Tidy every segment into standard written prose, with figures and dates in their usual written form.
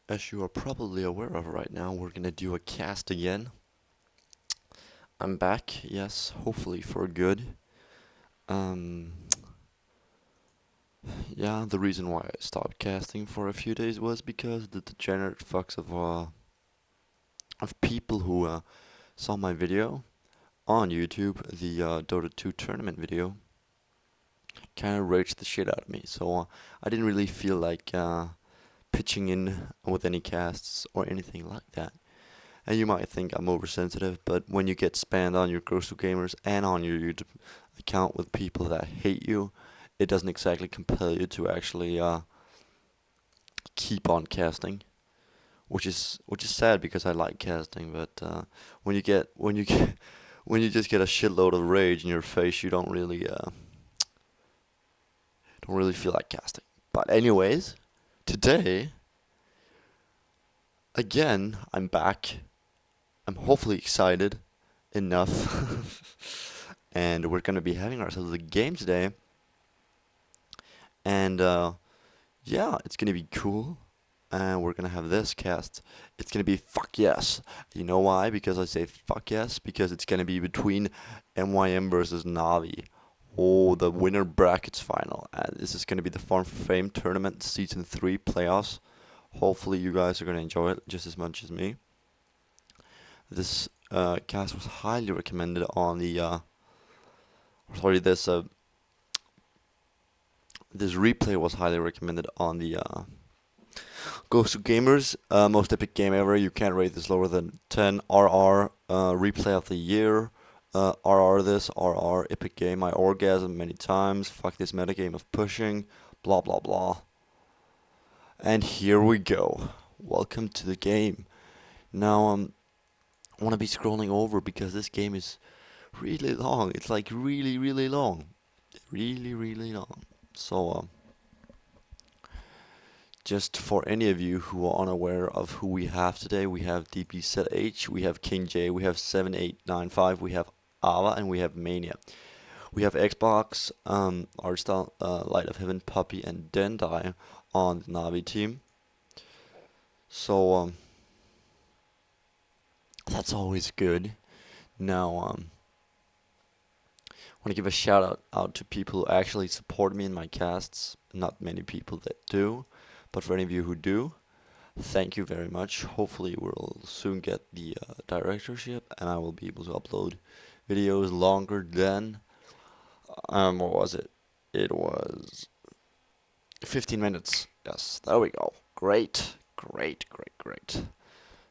As you are probably aware of right now, we're gonna do a cast again. I'm back, yes, hopefully for good. Um, yeah, the reason why I stopped casting for a few days was because the degenerate fucks of people who saw my video on YouTube, the Dota 2 tournament video, kind of raged the shit out of me. So I didn't really feel like pitching in with any casts or anything like that. And you might think I'm oversensitive, but when you get spammed on your Gross Gamers and on your YouTube account with people that hate you, it doesn't exactly compel you to actually keep on casting, which is sad because I like casting. But when you get when you just get a shitload of rage in your face, you don't really feel like casting. But anyways, today again I'm back. I'm hopefully excited enough. And we're gonna be having ourselves a game today. And yeah, it's gonna be cool. And we're gonna have this cast. It's gonna be fuck yes. You know why? Because I say fuck yes? Because it's gonna be between MyM versus Navi. Oh, the winner brackets final. And this is gonna be the Farm for Fame tournament season 3 playoffs. Hopefully you guys are gonna enjoy it just as much as me. This cast was highly recommended on the sorry, this replay was highly recommended on the Ghost of Gamers, most epic game ever. You can't rate this lower than 10. RR, replay of the year. RR this, RR, epic game. I orgasm many times. Fuck this metagame of pushing. Blah blah blah. And here we go. Welcome to the game. Now I want to be scrolling over because this game is really long. It's like really really long, really really long. So just for any of you who are unaware of who we have today, we have DPZH, we have King J, we have 7895, we have Ava, and we have Mania. We have Xbox, Artstar, Light of Heaven, Puppy, and Dendai on the Navi team. So that's always good. Now I want to give a shout out to people who actually support me in my casts. Not many people that do, but for any of you who do, thank you very much. Hopefully, we'll soon get the directorship, and I will be able to upload videos longer than what was it? It was 15 minutes. Yes, there we go. Great, great, great, great.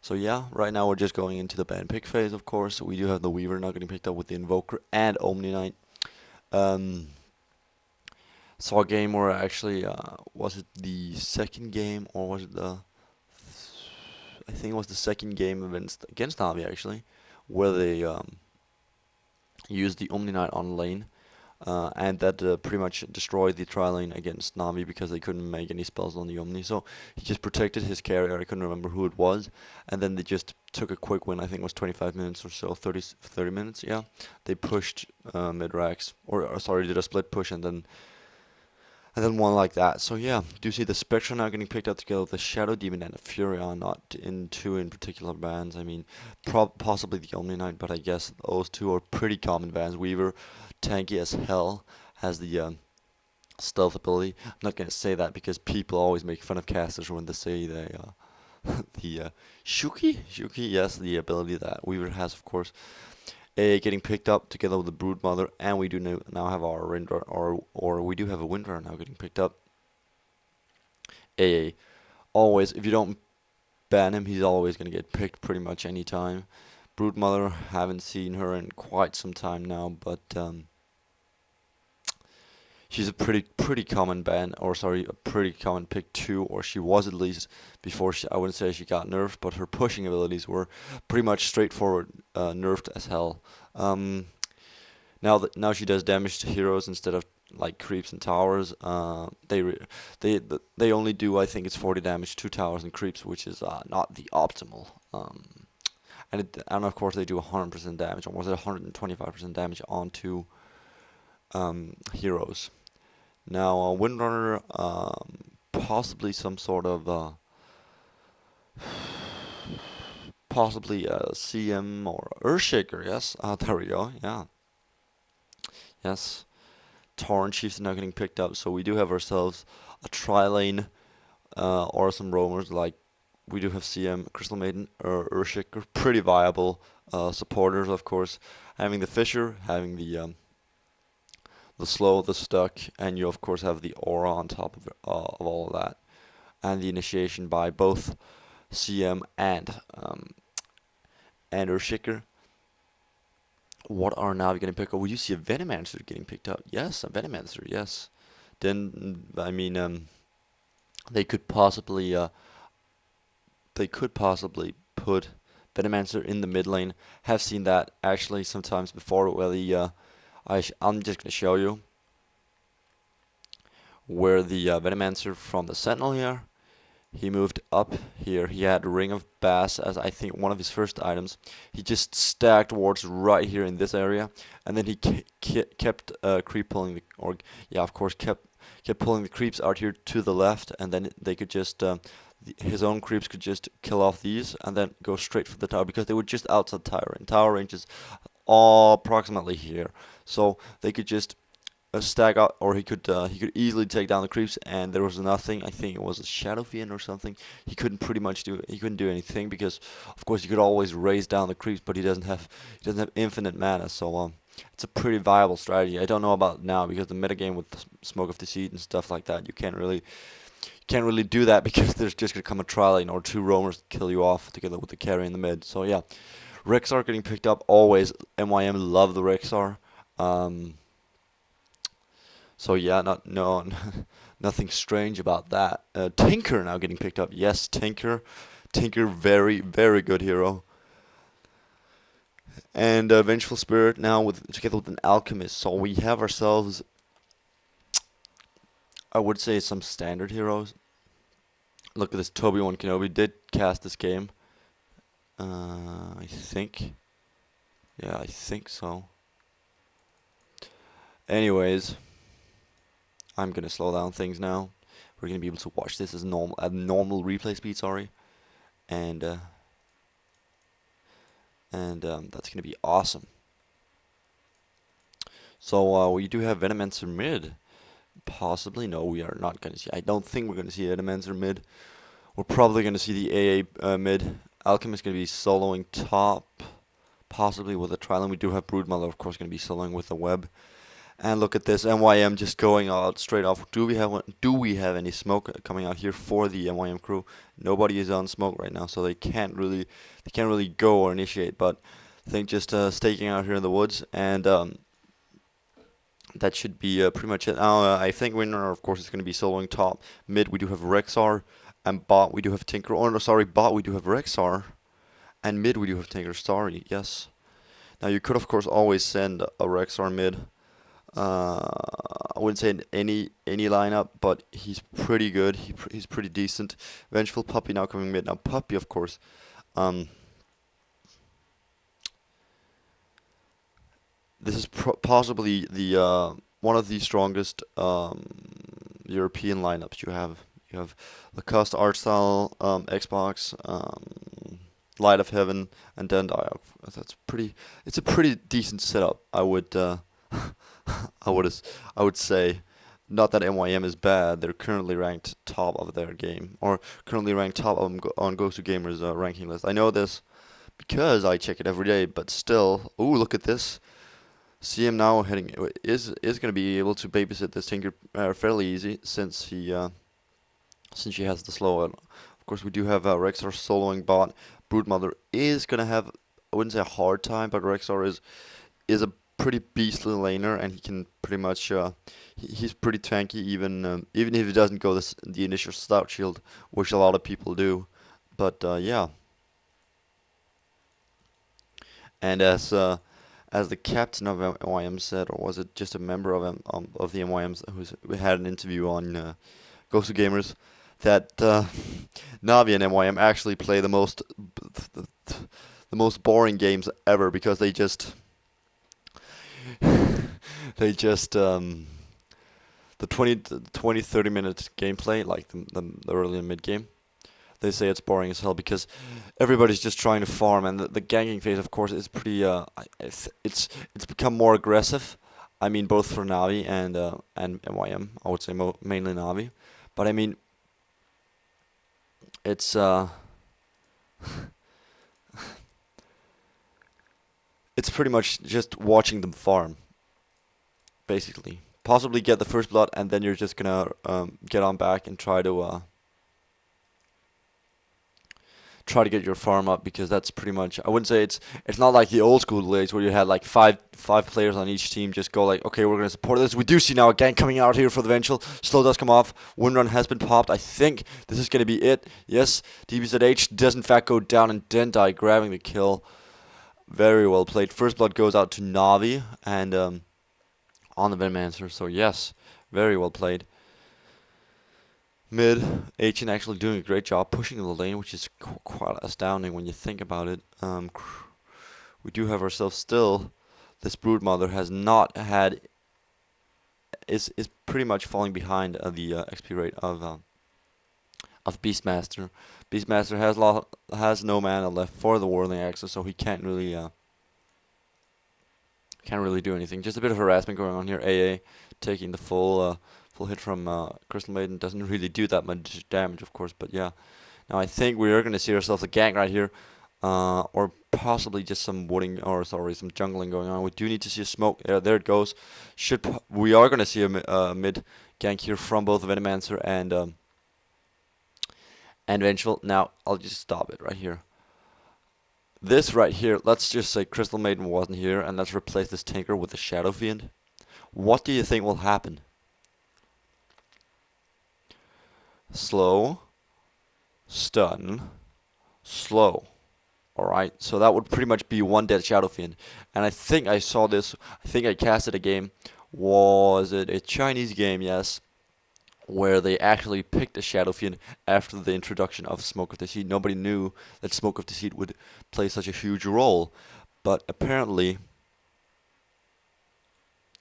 So yeah, right now we're just going into the band pick phase. Of course, we do have the Weaver now getting picked up with the Invoker and Omni Knight. Um, saw a game where actually was it the second game or was it the I think it was the second game against Navi actually, where they used the Omni Knight on lane, and that pretty much destroyed the tri lane against Navi because they couldn't make any spells on the Omni. So he just protected his carrier. I couldn't remember who it was, and then they just took a quick win. I think it was 25 minutes or so, 30 minutes. Yeah, they pushed mid racks, or sorry, did a split push and then one like that. So yeah, do you see the Spectra now getting picked up together with the Shadow Demon and the Furion, not in two in particular bands. I mean, possibly the Omni Knight, but I guess those two are pretty common bands. Weaver, tanky as hell, has the stealth ability. I'm not gonna say that because people always make fun of casters when they say they the Shuki, yes, the ability that Weaver has, of course. Getting picked up together with the Brood Mother, and we do now have our Windrunner, or we do have a Windrunner now getting picked up. A always, if you don't ban him, he's always gonna get picked pretty much any time. Brood Mother, haven't seen her in quite some time now, but she's a pretty common ban, or sorry, a pretty common pick too, or she was at least before I wouldn't say she got nerfed, but her pushing abilities were pretty much straightforward, nerfed as hell. Um, now she does damage to heroes instead of like creeps and towers. They only do, I think it's 40 damage to towers and creeps, which is not the optimal. And of course they do 100% damage, or was it 125% damage onto heroes. Now Windrunner, possibly some sort of Possibly CM or Earthshaker, yes. There we go, yeah. Yes. Torrent Chiefs are now getting picked up, so we do have ourselves a tri-lane or some roamers like we do have CM, Crystal Maiden, or Urshick, pretty viable supporters, of course. Having the Fisher, having the slow, the stuck, and you of course have the aura on top of all of that, and the initiation by both CM and Urshicker. What are Navi getting picked up? Would you see a Venomancer getting picked up? Yes, a Venomancer, yes. Then I mean, they could possibly put Venomancer in the mid lane. Have seen that actually sometimes before where I'm just gonna show you where the Venomancer from the Sentinel here. He moved up here. He had Ring of Bass as I think one of his first items. He just stacked wards right here in this area, and then he kept creep pulling or yeah, of course kept pulling the creeps out here to the left, and then they could just his own creeps could just kill off these and then go straight for the tower because they were just outside tower, and tower range is approximately here, so they could just stack out, or he could easily take down the creeps, and there was nothing. I think it was a Shadow Fiend or something. He couldn't do anything because, of course, he could always raise down the creeps, but he doesn't have infinite mana. So it's a pretty viable strategy. I don't know about now because the metagame with the Smoke of Deceit and stuff like that, you can't really do that because there's just gonna come a tri-lane or two roamers to kill you off together with the carry in the mid. So yeah, Rexar getting picked up always. MYM love the Rexar. Um, so yeah, nothing strange about that. Tinker now getting picked up. Yes, Tinker, very very good hero. And Vengeful Spirit now together with an Alchemist. So we have ourselves, I would say, some standard heroes. Look at this, Toby-Wan Kenobi did cast this game. I think. Yeah, I think so. Anyways, I'm gonna slow down things now. We're gonna be able to watch this as normal at normal replay speed. Sorry, and that's gonna be awesome. So we do have Venomancer mid. Possibly, no, we are not gonna see. I don't think we're gonna see Venomancer mid. We're probably gonna see the AA mid. Alchemist gonna be soloing top, possibly with a Trilon. We do have Broodmother, of course, gonna be soloing with a web. And look at this, MYM just going out straight off. Do we have any smoke coming out here for the MYM crew? Nobody is on smoke right now, so they can't really go or initiate. But I think just staking out here in the woods, and that should be pretty much it. Now I think winner, of course, is going to be soloing top. Mid we do have Rexar, and bot we do have Tinker. Oh no, sorry, bot we do have Rexar, and mid we do have Tinker. Sorry, yes. Now you could of course always send a Rexar mid. I wouldn't say in any lineup, but he's pretty good. He's pretty decent. Vengeful Puppy now coming mid. Now Puppy, of course, this is possibly the one of the strongest European lineups you have. You have Lacoste Artstyle, Xbox, Light of Heaven, and then Diog. It's a pretty decent setup. I would I would I would say, not that MYM is bad. They're currently ranked top of their game, or currently ranked top on GoToGamer's ranking list. I know this because I check it every day. But still, ooh, look at this. CM now is going to be able to babysit this Tinker fairly easy since she has the slow. And of course, we do have Rexar soloing bot. Broodmother is going to have, I wouldn't say a hard time, but Rexar is a pretty beastly laner, and he can pretty much he's pretty tanky even if he doesn't go the initial stout shield, which a lot of people do. But yeah, and as the captain of MYM said, or was it just a member of the MYMs who had an interview on Ghost of Gamers, that Navi and MYM actually play the, the most boring games ever because they just the 20 30 minute gameplay, like the early and mid game, they say it's boring as hell because everybody's just trying to farm, and the ganking phase, of course, is pretty. It's become more aggressive. I mean, both for Navi and MyM. I would say mainly Navi, but I mean, it's it's pretty much just watching them farm, basically. Possibly get the first blood, and then you're just gonna get on back and try to get your farm up, because that's pretty much, I wouldn't say it's not like the old school leagues where you had like five players on each team just go like, okay, we're gonna support this. We do see now a gang coming out here for the eventual. Slow does come off. Wind run has been popped. I think this is gonna be it. Yes, DBZH does in fact go down, and Dendai grabbing the kill. Very well played. First blood goes out to Navi and on the Venomancer. So yes, very well played. Mid, Ancient actually doing a great job pushing the lane, which is quite astounding when you think about it. We do have ourselves still. This Broodmother has not had, is pretty much falling behind the XP rate of Beastmaster. Beastmaster has no mana left for the Whirling Axis, so he can't really do anything. Just a bit of harassment going on here. AA taking the full hit from Crystal Maiden. Doesn't really do that much damage, of course, but yeah. Now I think we are going to see ourselves a gank right here, or possibly just some wooding, or sorry, some jungling going on. We do need to see a smoke. There it goes. We are going to see a mid gank here from both Venomancer and Vengeful. Now I'll just stop it right here. This right here, let's just say Crystal Maiden wasn't here, and let's replace this Tinker with a Shadow Fiend. What do you think will happen? Slow, stun, slow. Alright, so that would pretty much be one dead Shadow Fiend. And I think I saw this, I think I casted a game. Was it a Chinese game? Yes. Where they actually picked a Shadow Fiend after the introduction of Smoke of Deceit. Nobody knew that Smoke of Deceit would play such a huge role. But apparently...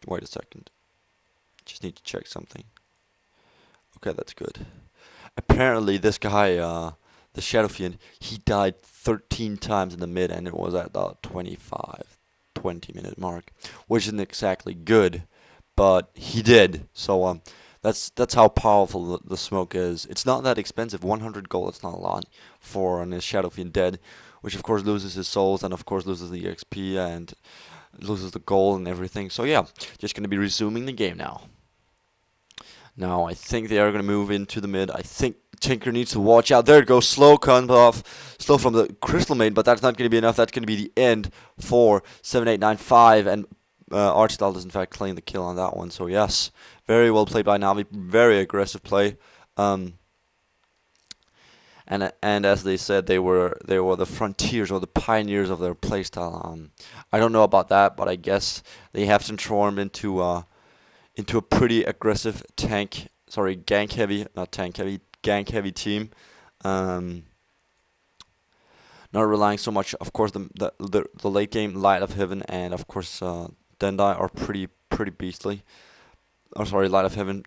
Wait a second. Just need to check something. Okay, that's good. Apparently this guy, the Shadow Fiend, he died 13 times in the mid, and it was at the 20-minute mark. Which isn't exactly good, but he did. So, that's how powerful the smoke is. It's not that expensive. 100 gold, it's not a lot for a Shadow Fiend dead, which of course loses his souls, and of course loses the XP and loses the gold and everything. So yeah, just gonna be resuming the game now. Now I think they are gonna move into the mid. I think Tinker needs to watch out. There it goes. Slow comes off. Slow from the Crystal Maiden, but that's not gonna be enough. That's gonna be the end for 7895, and Archstyle does in fact claim the kill on that one. So yes, very well played by Navi. Very aggressive play. And as they said, they were the frontiers or the pioneers of their playstyle. I don't know about that, but I guess they have transformed into a pretty aggressive gank heavy team. Not relying so much, of course, the late game Light of Heaven and of course Dendai are pretty beastly. Oh, sorry, Light of Heaven,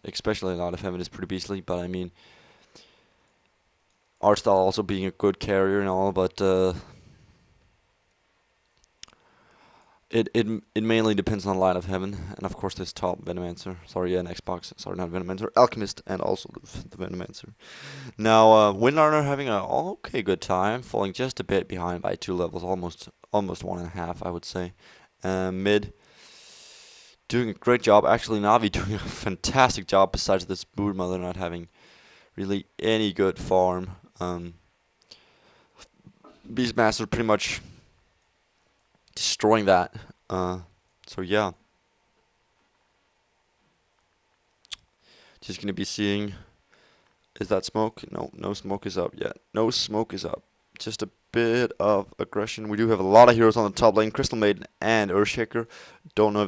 especially Light of Heaven is pretty beastly. But I mean, Archstyle also being a good carrier and all, but it mainly depends on Light of Heaven, and of course this top Venomancer. Sorry, yeah, an Xbox. Sorry, not Venomancer. Alchemist, and also the Venomancer. Now, Windlarner having a okay good time, falling just a bit behind by 2 levels, almost 1.5, I would say. Mid, doing a great job. Actually, Navi doing a fantastic job, besides this Broodmother not having really any good farm. Beastmaster pretty much destroying that. So yeah, just gonna be seeing. Is that smoke? No, no smoke is up yet. No smoke is up. Just a bit of aggression. We do have a lot of heroes on the top lane. Crystal Maiden and Earthshaker. Don't know if